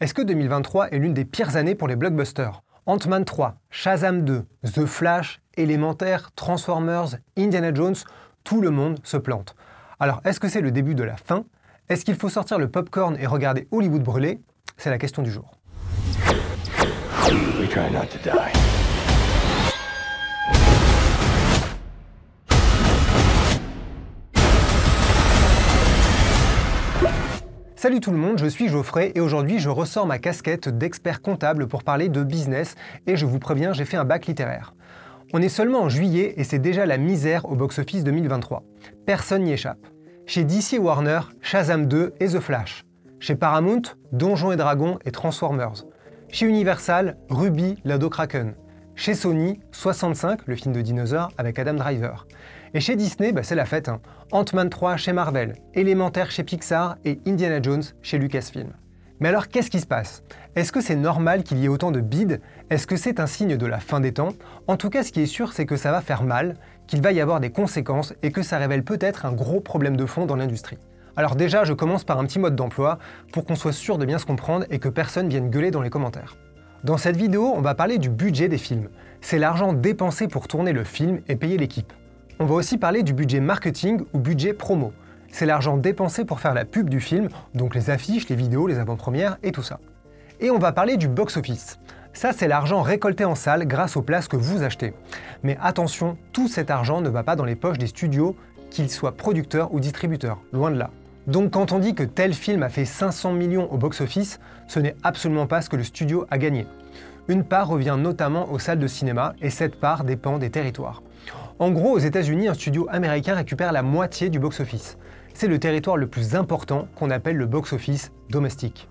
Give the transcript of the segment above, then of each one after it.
Est-ce que 2023 est l'une des pires années pour les blockbusters? Ant-Man 3, Shazam 2, The Flash, Élémentaire, Transformers, Indiana Jones, tout le monde se plante. Alors est-ce que c'est le début de la fin? Est-ce qu'il faut sortir le popcorn et regarder Hollywood brûler? C'est la question du jour. We try not to die. Salut tout le monde, je suis Geoffrey et aujourd'hui je ressors ma casquette d'expert comptable pour parler de business et je vous préviens, j'ai fait un bac littéraire. On est seulement en juillet et c'est déjà la misère au box-office 2023. Personne n'y échappe. Chez DC et Warner, Shazam 2 et The Flash. Chez Paramount, Donjons et Dragons et Transformers. Chez Universal, Ruby, l'ado Kraken. Chez Sony, 65, le film de dinosaures avec Adam Driver. Et chez Disney, c'est la fête. Ant-Man 3 chez Marvel, Élémentaire chez Pixar et Indiana Jones chez Lucasfilm. Mais alors qu'est-ce qui se passe? Est-ce que c'est normal qu'il y ait autant de bides? Est-ce que c'est un signe de la fin des temps? En tout cas, ce qui est sûr, c'est que ça va faire mal, qu'il va y avoir des conséquences et que ça révèle peut-être un gros problème de fond dans l'industrie. Alors déjà, je commence par un petit mode d'emploi pour qu'on soit sûr de bien se comprendre et que personne vienne gueuler dans les commentaires. Dans cette vidéo, on va parler du budget des films. C'est l'argent dépensé pour tourner le film et payer l'équipe. On va aussi parler du budget marketing ou budget promo. C'est l'argent dépensé pour faire la pub du film, donc les affiches, les vidéos, les avant-premières et tout ça. Et on va parler du box-office. Ça, c'est l'argent récolté en salle grâce aux places que vous achetez. Mais attention, tout cet argent ne va pas dans les poches des studios, qu'ils soient producteurs ou distributeurs, loin de là. Donc quand on dit que tel film a fait 500 millions au box-office, ce n'est absolument pas ce que le studio a gagné. Une part revient notamment aux salles de cinéma et cette part dépend des territoires. En gros, aux États-Unis, un studio américain récupère la moitié du box-office. C'est le territoire le plus important qu'on appelle le box-office domestique.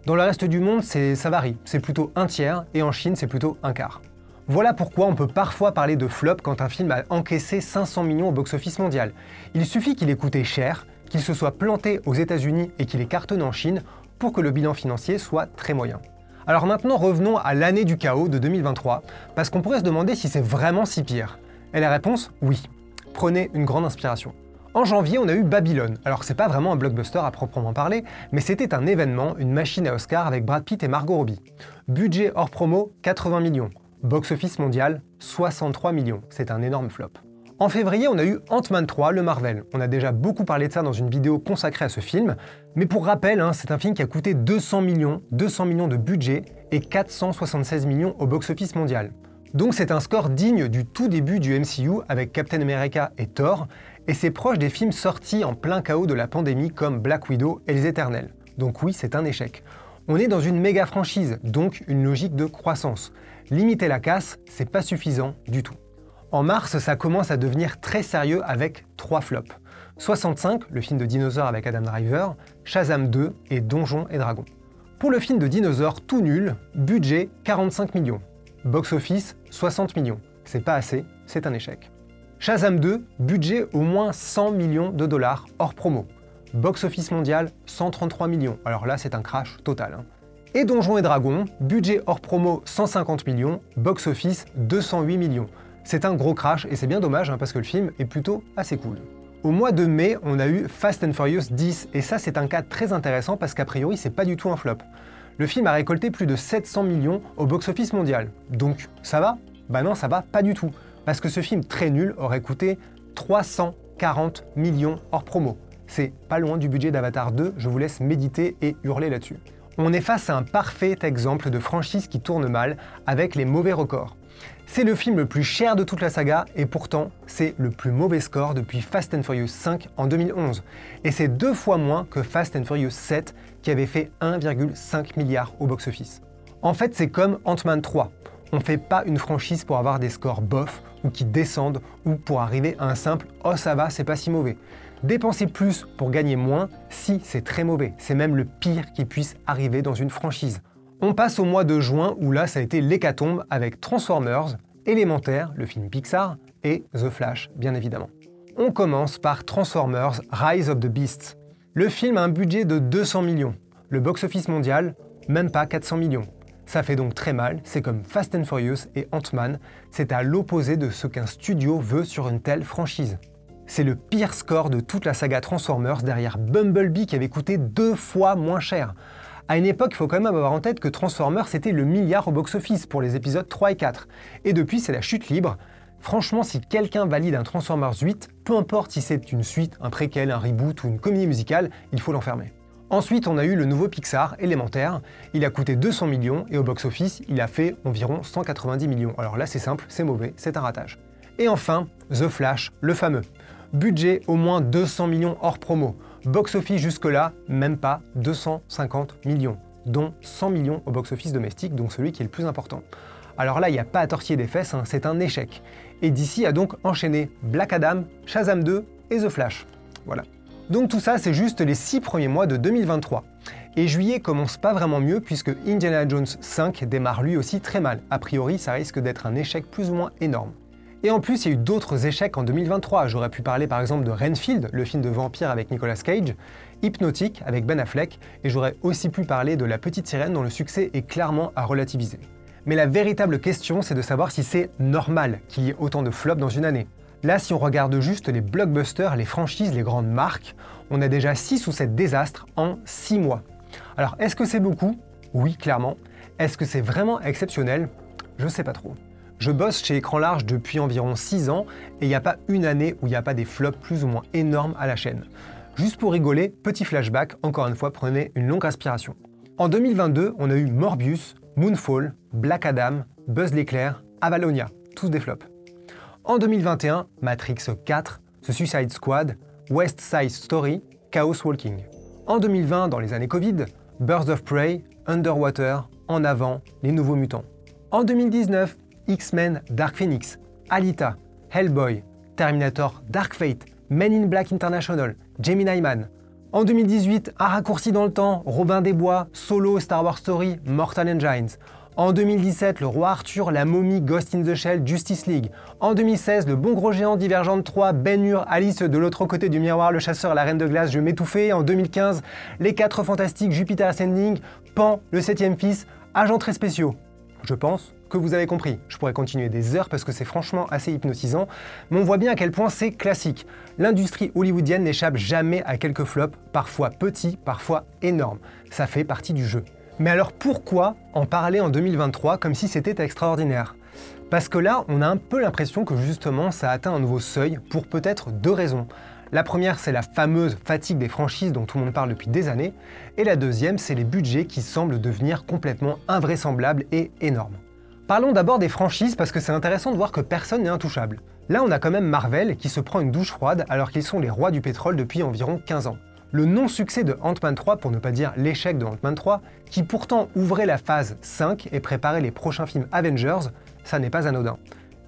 Dans le reste du monde, ça varie, c'est plutôt un tiers et en Chine, c'est plutôt un quart. Voilà pourquoi on peut parfois parler de flop quand un film a encaissé 500 millions au box-office mondial. Il suffit qu'il ait coûté cher, qu'il se soit planté aux États-Unis et qu'il ait cartonné en Chine pour que le bilan financier soit très moyen. Alors maintenant, revenons à l'année du chaos de 2023, parce qu'on pourrait se demander si c'est vraiment si pire. Et la réponse, oui. Prenez une grande inspiration. En janvier, on a eu Babylone. Alors c'est pas vraiment un blockbuster à proprement parler, mais c'était un événement, une machine à Oscar avec Brad Pitt et Margot Robbie. Budget hors promo, 80 millions. Box-office mondial, 63 millions. C'est un énorme flop. En février, on a eu Ant-Man 3, le Marvel. On a déjà beaucoup parlé de ça dans une vidéo consacrée à ce film. Mais pour rappel, c'est un film qui a coûté 200 millions de budget et 476 millions au box-office mondial. Donc c'est un score digne du tout début du MCU avec Captain America et Thor, et c'est proche des films sortis en plein chaos de la pandémie comme Black Widow et Les Éternels. Donc oui, c'est un échec. On est dans une méga franchise, donc une logique de croissance. Limiter la casse, c'est pas suffisant du tout. En mars, ça commence à devenir très sérieux avec 3 flops. 65, le film de dinosaures avec Adam Driver, Shazam 2 et Donjons et Dragons. Pour le film de dinosaures tout nul, budget 45 millions. Box-office, 60 millions. C'est pas assez, c'est un échec. Shazam 2, budget au moins 100 millions de dollars hors promo. Box-office mondial, 133 millions. Alors là, c'est un crash total. Et Donjons et Dragons, budget hors promo, 150 millions. Box-office, 208 millions. C'est un gros crash et c'est bien dommage parce que le film est plutôt assez cool. Au mois de mai, on a eu Fast and Furious 10 et ça, c'est un cas très intéressant parce qu'a priori, c'est pas du tout un flop. Le film a récolté plus de 700 millions au box-office mondial. Donc, ça va? Bah non, ça va pas du tout. Parce que ce film très nul aurait coûté 340 millions hors promo. C'est pas loin du budget d'Avatar 2, je vous laisse méditer et hurler là-dessus. On est face à un parfait exemple de franchise qui tourne mal, avec les mauvais records. C'est le film le plus cher de toute la saga et pourtant, c'est le plus mauvais score depuis Fast and Furious 5 en 2011. Et c'est 2 fois moins que Fast and Furious 7 qui avait fait 1,5 milliard au box-office. En fait, c'est comme Ant-Man 3. On fait pas une franchise pour avoir des scores bof ou qui descendent ou pour arriver à un simple « oh ça va, c'est pas si mauvais ». Dépenser plus pour gagner moins, si c'est très mauvais. C'est même le pire qui puisse arriver dans une franchise. On passe au mois de juin où là ça a été l'hécatombe avec Transformers, Élémentaire, le film Pixar, et The Flash, bien évidemment. On commence par Transformers Rise of the Beasts. Le film a un budget de 200 millions. Le box-office mondial, même pas 400 millions. Ça fait donc très mal, c'est comme Fast and Furious et Ant-Man, c'est à l'opposé de ce qu'un studio veut sur une telle franchise. C'est le pire score de toute la saga Transformers derrière Bumblebee qui avait coûté 2 fois moins cher. À une époque, il faut quand même avoir en tête que Transformers c'était le milliard au box-office pour les épisodes 3 et 4. Et depuis, c'est la chute libre. Franchement, si quelqu'un valide un Transformers 8, peu importe si c'est une suite, un préquel, un reboot ou une comédie musicale, il faut l'enfermer. Ensuite, on a eu le nouveau Pixar, Élémentaire. Il a coûté 200 millions et au box-office, il a fait environ 190 millions. Alors là, c'est simple, c'est mauvais, c'est un ratage. Et enfin, The Flash, le fameux. Budget au moins 200 millions hors promo. Box-office jusque-là, même pas 250 millions, dont 100 millions au box-office domestique, donc celui qui est le plus important. Alors là, il n'y a pas à tortiller des fesses, hein, c'est un échec. Et DC a donc enchaîné Black Adam, Shazam 2 et The Flash. Voilà. Donc tout ça, c'est juste les 6 premiers mois de 2023. Et juillet commence pas vraiment mieux puisque Indiana Jones 5 démarre lui aussi très mal. A priori, ça risque d'être un échec plus ou moins énorme. Et en plus, il y a eu d'autres échecs en 2023. J'aurais pu parler par exemple de Renfield, le film de vampire avec Nicolas Cage, Hypnotic avec Ben Affleck, et j'aurais aussi pu parler de La Petite Sirène dont le succès est clairement à relativiser. Mais la véritable question, c'est de savoir si c'est normal qu'il y ait autant de flops dans une année. Là, si on regarde juste les blockbusters, les franchises, les grandes marques, on a déjà 6 ou 7 désastres en 6 mois. Alors, est-ce que c'est beaucoup? Oui, clairement. Est-ce que c'est vraiment exceptionnel? Je sais pas trop. Je bosse chez Écran Large depuis environ 6 ans et il n'y a pas une année où il n'y a pas des flops plus ou moins énormes à la chaîne. Juste pour rigoler, petit flashback, encore une fois, prenez une longue respiration. En 2022, on a eu Morbius, Moonfall, Black Adam, Buzz l'éclair, Avalonia, tous des flops. En 2021, Matrix 4, The Suicide Squad, West Side Story, Chaos Walking. En 2020, dans les années Covid, Birds of Prey, Underwater, En Avant, Les Nouveaux Mutants. En 2019, X-Men Dark Phoenix, Alita, Hellboy, Terminator Dark Fate, Men in Black International, Gemini Man. En 2018, un raccourci dans le temps, Robin des Bois, Solo, Star Wars Story, Mortal Engines. En 2017, Le Roi Arthur, La Momie, Ghost in the Shell, Justice League. En 2016, Le Bon Gros Géant, Divergente 3, Ben-Hur, Alice de l'autre côté du miroir, Le Chasseur, La Reine de Glace, Je m'étouffais. En 2015, Les 4 Fantastiques, Jupiter Ascending, Pan, Le Septième Fils, Agents Très Spéciaux. Je pense que vous avez compris. Je pourrais continuer des heures parce que c'est franchement assez hypnotisant, mais on voit bien à quel point c'est classique. L'industrie hollywoodienne n'échappe jamais à quelques flops, parfois petits, parfois énormes. Ça fait partie du jeu. Mais alors pourquoi en parler en 2023 comme si c'était extraordinaire? Parce que là, on a un peu l'impression que justement ça a atteint un nouveau seuil pour peut-être 2 raisons. La première, c'est la fameuse fatigue des franchises dont tout le monde parle depuis des années, et la deuxième, c'est les budgets qui semblent devenir complètement invraisemblables et énormes. Parlons d'abord des franchises parce que c'est intéressant de voir que personne n'est intouchable. Là, on a quand même Marvel qui se prend une douche froide alors qu'ils sont les rois du pétrole depuis environ 15 ans. Le non-succès de Ant-Man 3, pour ne pas dire l'échec de Ant-Man 3, qui pourtant ouvrait la phase 5 et préparait les prochains films Avengers, ça n'est pas anodin.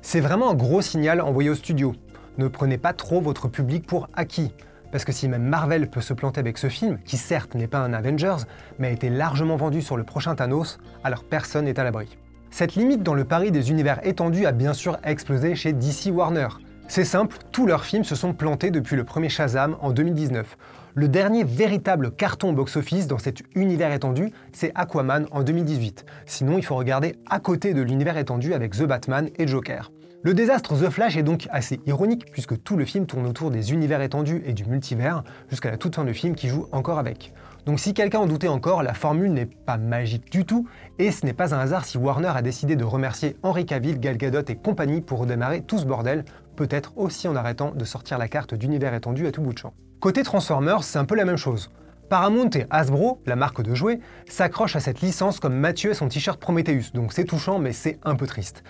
C'est vraiment un gros signal envoyé au studio. Ne prenez pas trop votre public pour acquis. Parce que si même Marvel peut se planter avec ce film, qui certes n'est pas un Avengers, mais a été largement vendu sur le prochain Thanos, alors personne n'est à l'abri. Cette limite dans le pari des univers étendus a bien sûr explosé chez DC Warner. C'est simple, tous leurs films se sont plantés depuis le premier Shazam en 2019. Le dernier véritable carton au box-office dans cet univers étendu, c'est Aquaman en 2018. Sinon, il faut regarder à côté de l'univers étendu avec The Batman et Joker. Le désastre The Flash est donc assez ironique puisque tout le film tourne autour des univers étendus et du multivers jusqu'à la toute fin du film qui joue encore avec. Donc si quelqu'un en doutait encore, la formule n'est pas magique du tout et ce n'est pas un hasard si Warner a décidé de remercier Henry Cavill, Gal Gadot et compagnie pour redémarrer tout ce bordel, peut-être aussi en arrêtant de sortir la carte d'univers étendu à tout bout de champ. Côté Transformers, c'est un peu la même chose. Paramount et Hasbro, la marque de jouets, s'accrochent à cette licence comme Mathieu et son t-shirt Prometheus, donc c'est touchant mais c'est un peu triste.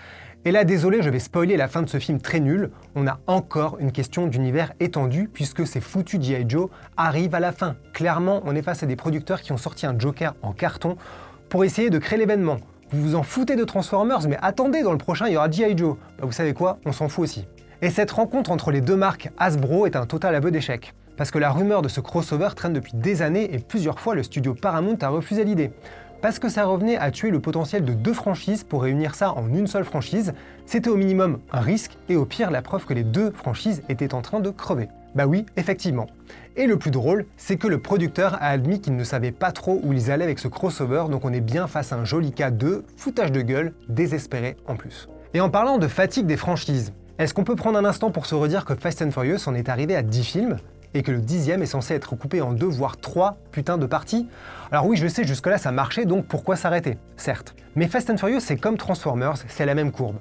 Et là, désolé, je vais spoiler la fin de ce film très nul, on a encore une question d'univers étendu puisque ces foutus G.I. Joe arrivent à la fin. Clairement, on est face à des producteurs qui ont sorti un Joker en carton pour essayer de créer l'événement. Vous vous en foutez de Transformers, mais attendez, dans le prochain, il y aura G.I. Joe. Bah, vous savez quoi, on s'en fout aussi. Et cette rencontre entre les deux marques Hasbro est un total aveu d'échec. Parce que la rumeur de ce crossover traîne depuis des années et plusieurs fois le studio Paramount a refusé l'idée. Parce que ça revenait à tuer le potentiel de 2 franchises pour réunir ça en une seule franchise, c'était au minimum un risque et au pire la preuve que les 2 franchises étaient en train de crever. Bah oui, effectivement. Et le plus drôle, c'est que le producteur a admis qu'il ne savait pas trop où ils allaient avec ce crossover, donc on est bien face à un joli cas de foutage de gueule, désespéré en plus. Et en parlant de fatigue des franchises, est-ce qu'on peut prendre un instant pour se redire que Fast and Furious en est arrivé à 10 films? et que le 10e est censé être coupé en 2 voire 3 putains de parties. Alors oui, je sais, jusque-là ça marchait, donc pourquoi s'arrêter? Certes. Mais Fast and Furious, c'est comme Transformers, c'est la même courbe.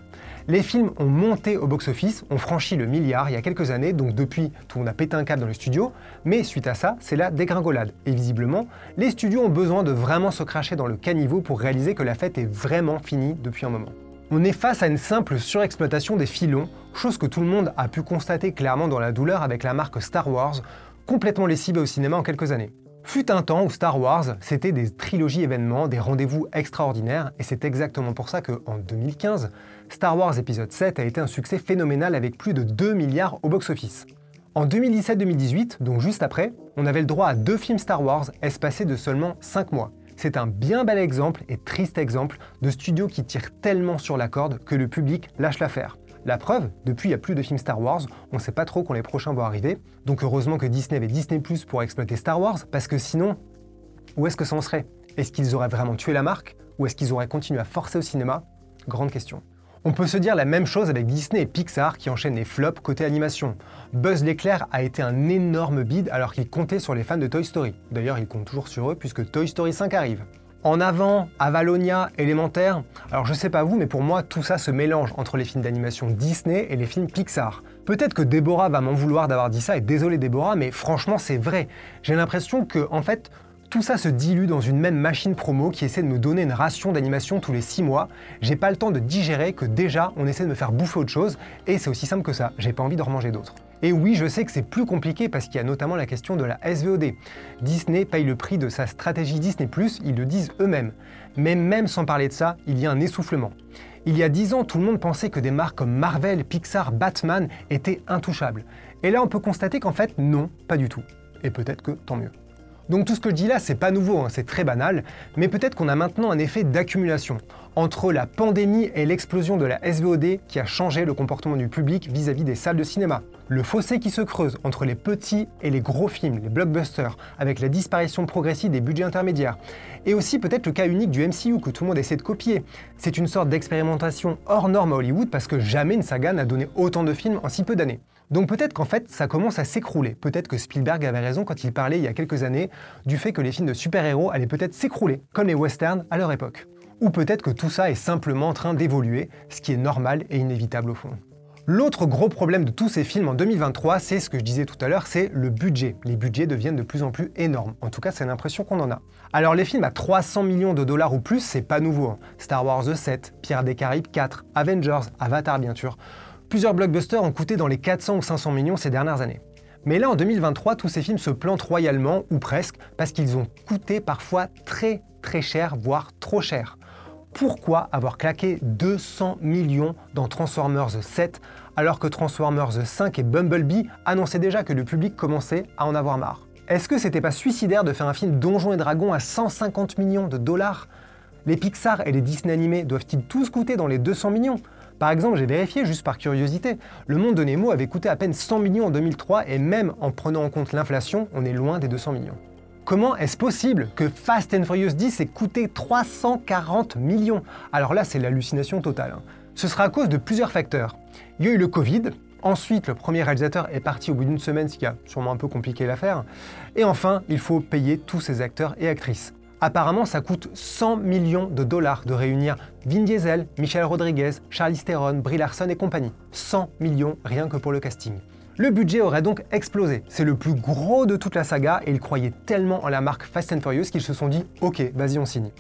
Les films ont monté au box-office, ont franchi le milliard il y a quelques années, donc depuis, tout le monde a pété un câble dans le studio, mais suite à ça, c'est la dégringolade. Et visiblement, les studios ont besoin de vraiment se cracher dans le caniveau pour réaliser que la fête est vraiment finie depuis un moment. On est face à une simple surexploitation des filons, chose que tout le monde a pu constater clairement dans la douleur avec la marque Star Wars, complètement lessivée au cinéma en quelques années. Fut un temps où Star Wars, c'était des trilogies événements, des rendez-vous extraordinaires, et c'est exactement pour ça qu'en 2015, Star Wars épisode 7 a été un succès phénoménal avec plus de 2 milliards au box-office. En 2017-2018, donc juste après, on avait le droit à 2 films Star Wars espacés de seulement 5 mois. C'est un bien bel exemple et triste exemple de studio qui tire tellement sur la corde que le public lâche l'affaire. La preuve, depuis il n'y a plus de films Star Wars, on ne sait pas trop quand les prochains vont arriver, donc heureusement que Disney avait Disney+ pour exploiter Star Wars, parce que sinon, où est-ce que ça en serait? Est-ce qu'ils auraient vraiment tué la marque? Ou est-ce qu'ils auraient continué à forcer au cinéma? Grande question. On peut se dire la même chose avec Disney et Pixar qui enchaînent les flops côté animation. Buzz l'éclair a été un énorme bide alors qu'il comptait sur les fans de Toy Story. D'ailleurs, il compte toujours sur eux puisque Toy Story 5 arrive. En avant, Avalonia, Élémentaire, alors je sais pas vous, mais pour moi tout ça se mélange entre les films d'animation Disney et les films Pixar. Peut-être que Déborah va m'en vouloir d'avoir dit ça, et désolé Déborah, mais franchement c'est vrai. J'ai l'impression que, en fait, tout ça se dilue dans une même machine promo qui essaie de me donner une ration d'animation tous les 6 mois. J'ai pas le temps de digérer que déjà on essaie de me faire bouffer autre chose, et c'est aussi simple que ça, j'ai pas envie de remanger d'autres. Et oui, je sais que c'est plus compliqué parce qu'il y a notamment la question de la SVOD. Disney paye le prix de sa stratégie Disney+, ils le disent eux-mêmes. Mais même sans parler de ça, il y a un essoufflement. Il y a 10 ans, tout le monde pensait que des marques comme Marvel, Pixar, Batman étaient intouchables. Et là, on peut constater qu'en fait, non, pas du tout. Et peut-être que tant mieux. Donc tout ce que je dis là, c'est pas nouveau, c'est très banal, mais peut-être qu'on a maintenant un effet d'accumulation entre la pandémie et l'explosion de la SVOD qui a changé le comportement du public vis-à-vis des salles de cinéma. Le fossé qui se creuse entre les petits et les gros films, les blockbusters, avec la disparition progressive des budgets intermédiaires. Et aussi peut-être le cas unique du MCU que tout le monde essaie de copier. C'est une sorte d'expérimentation hors norme à Hollywood parce que jamais une saga n'a donné autant de films en si peu d'années. Donc peut-être qu'en fait, ça commence à s'écrouler. Peut-être que Spielberg avait raison quand il parlait il y a quelques années du fait que les films de super-héros allaient peut-être s'écrouler, comme les westerns à leur époque. Ou peut-être que tout ça est simplement en train d'évoluer, ce qui est normal et inévitable au fond. L'autre gros problème de tous ces films en 2023, c'est ce que je disais tout à l'heure, c'est le budget. Les budgets deviennent de plus en plus énormes. En tout cas, c'est l'impression qu'on en a. Alors les films à 300 millions de dollars ou plus, c'est pas nouveau. Star Wars 7, Pirates des Caraïbes 4, Avengers, Avatar bien sûr. Plusieurs blockbusters ont coûté dans les 400 ou 500 millions ces dernières années. Mais là, en 2023, tous ces films se plantent royalement, ou presque, parce qu'ils ont coûté parfois très cher, voire trop cher. Pourquoi avoir claqué 200 millions dans Transformers 7, alors que Transformers 5 et Bumblebee annonçaient déjà que le public commençait à en avoir marre? Est-ce que c'était pas suicidaire de faire un film Donjons et Dragons à 150 millions de dollars? Les Pixar et les Disney animés doivent-ils tous coûter dans les 200 millions? Par exemple, j'ai vérifié juste par curiosité, le monde de Nemo avait coûté à peine 100 millions en 2003 et même en prenant en compte l'inflation, on est loin des 200 millions. Comment est-ce possible que Fast and Furious 10 ait coûté 340 millions? Alors là, c'est l'hallucination totale. Ce sera à cause de plusieurs facteurs. Il y a eu le Covid, ensuite le premier réalisateur est parti au bout d'une semaine, ce qui a sûrement un peu compliqué l'affaire, et enfin, il faut payer tous ces acteurs et actrices. Apparemment, ça coûte 100 millions de dollars de réunir Vin Diesel, Michelle Rodriguez, Charlize Theron, Brie Larson et compagnie. 100 millions rien que pour le casting. Le budget aurait donc explosé. C'est le plus gros de toute la saga et ils croyaient tellement en la marque Fast and Furious qu'ils se sont dit « Ok, vas-y, on signe ».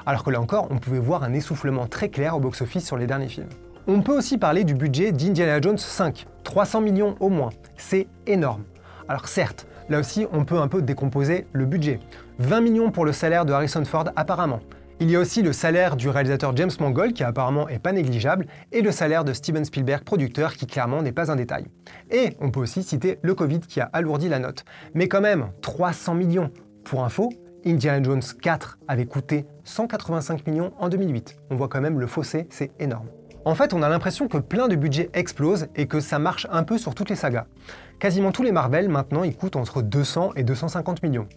Alors que là encore, on pouvait voir un essoufflement très clair au box-office sur les derniers films. On peut aussi parler du budget d'Indiana Jones 5, 300 millions au moins. C'est énorme. Alors certes, là aussi, on peut un peu décomposer le budget. 20 millions pour le salaire de Harrison Ford apparemment. Il y a aussi le salaire du réalisateur James Mangold qui apparemment est pas négligeable et le salaire de Steven Spielberg producteur qui clairement n'est pas un détail. Et on peut aussi citer le Covid qui a alourdi la note. Mais quand même, 300 millions. Pour info, Indiana Jones 4 avait coûté 185 millions en 2008. On voit quand même le fossé, c'est énorme. En fait, on a l'impression que plein de budgets explosent et que ça marche un peu sur toutes les sagas. Quasiment tous les Marvel, maintenant, ils coûtent entre 200 et 250 millions.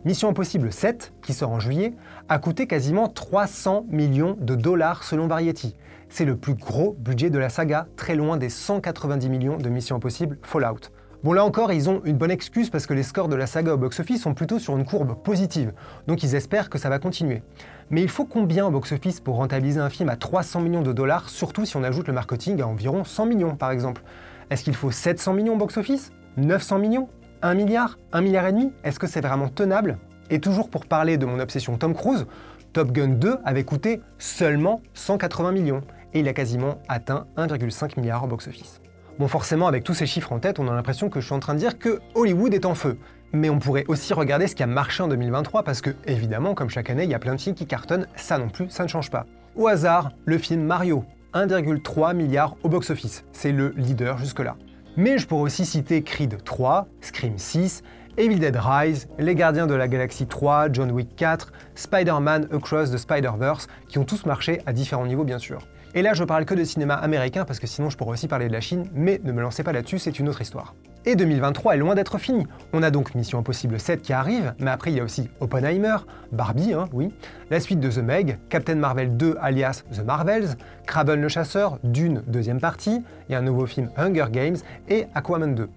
Mission Impossible 7, qui sort en juillet, a coûté quasiment 300 millions de dollars selon Variety. C'est le plus gros budget de la saga, très loin des 190 millions de Mission Impossible Fallout. Bon là encore, ils ont une bonne excuse parce que les scores de la saga au box-office sont plutôt sur une courbe positive, donc ils espèrent que ça va continuer. Mais il faut combien au box-office pour rentabiliser un film à 300 millions de dollars, surtout si on ajoute le marketing à environ 100 millions par exemple? Est-ce qu'il faut 700 millions au box-office? 900 millions? 1 milliard? 1 milliard et demi? Est-ce que c'est vraiment tenable? Et toujours pour parler de mon obsession Tom Cruise, Top Gun 2 avait coûté seulement 180 millions, et il a quasiment atteint 1,5 milliard au box-office. Bon forcément, avec tous ces chiffres en tête, on a l'impression que je suis en train de dire que Hollywood est en feu. Mais on pourrait aussi regarder ce qui a marché en 2023 parce que, évidemment, comme chaque année, il y a plein de films qui cartonnent, ça non plus, ça ne change pas. Au hasard, le film Mario, 1,3 milliard au box-office, c'est le leader jusque-là. Mais je pourrais aussi citer Creed 3, Scream 6, Evil Dead Rise, Les Gardiens de la Galaxie 3, John Wick 4, Spider-Man Across the Spider-Verse, qui ont tous marché à différents niveaux bien sûr. Et là je parle que de cinéma américain parce que sinon je pourrais aussi parler de la Chine, mais ne me lancez pas là-dessus, c'est une autre histoire. Et 2023 est loin d'être fini. On a donc Mission Impossible 7 qui arrive, mais après il y a aussi Oppenheimer, Barbie, oui, la suite de The Meg, Captain Marvel 2 alias The Marvels, Kraven le Chasseur, Dune deuxième partie, il y a un nouveau film Hunger Games et Aquaman 2.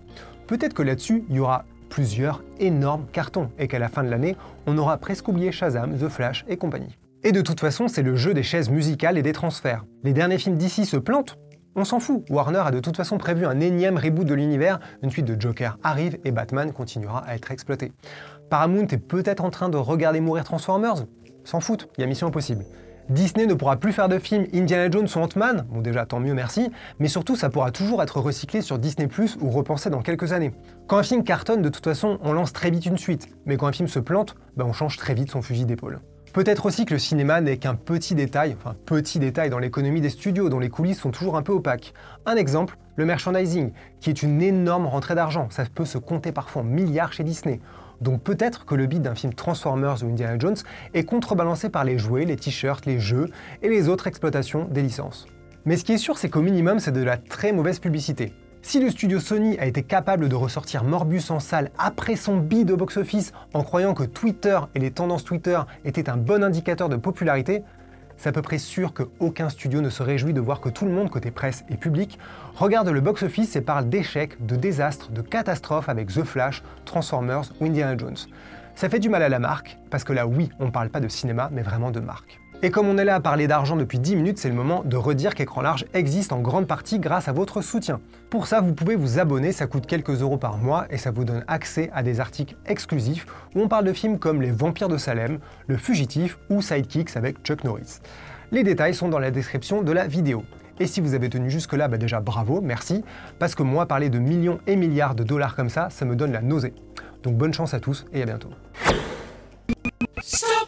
Peut-être que là-dessus il y aura plusieurs énormes cartons et qu'à la fin de l'année, on aura presque oublié Shazam, The Flash et compagnie. Et de toute façon, c'est le jeu des chaises musicales et des transferts. Les derniers films d'ici se plantent, on s'en fout. Warner a de toute façon prévu un énième reboot de l'univers, une suite de Joker arrive et Batman continuera à être exploité. Paramount est peut-être en train de regarder mourir Transformers, s'en foutent, il y a Mission Impossible. Disney ne pourra plus faire de films Indiana Jones ou Ant-Man, bon déjà tant mieux merci, mais surtout ça pourra toujours être recyclé sur Disney+ ou repensé dans quelques années. Quand un film cartonne, de toute façon, on lance très vite une suite, mais quand un film se plante, on change très vite son fusil d'épaule. Peut-être aussi que le cinéma n'est qu'un petit détail dans l'économie des studios, dont les coulisses sont toujours un peu opaques. Un exemple, le merchandising, qui est une énorme rentrée d'argent, ça peut se compter parfois en milliards chez Disney. Donc peut-être que le bid d'un film Transformers ou Indiana Jones est contrebalancé par les jouets, les t-shirts, les jeux et les autres exploitations des licences. Mais ce qui est sûr, c'est qu'au minimum, c'est de la très mauvaise publicité. Si le studio Sony a été capable de ressortir Morbius en salle après son bid au box-office en croyant que Twitter et les tendances Twitter étaient un bon indicateur de popularité, c'est à peu près sûr qu'aucun studio ne se réjouit de voir que tout le monde, côté presse et public, regarde le box-office et parle d'échecs, de désastres, de catastrophes avec The Flash, Transformers ou Indiana Jones. Ça fait du mal à la marque, parce que là oui, on parle pas de cinéma, mais vraiment de marque. Et comme on est là à parler d'argent depuis 10 minutes, c'est le moment de redire qu'Écran Large existe en grande partie grâce à votre soutien. Pour ça, vous pouvez vous abonner, ça coûte quelques euros par mois et ça vous donne accès à des articles exclusifs où on parle de films comme Les Vampires de Salem, Le Fugitif ou Sidekicks avec Chuck Norris. Les détails sont dans la description de la vidéo. Et si vous avez tenu jusque-là, déjà bravo, merci, parce que moi, parler de millions et milliards de dollars comme ça me donne la nausée. Donc bonne chance à tous et à bientôt. Stop.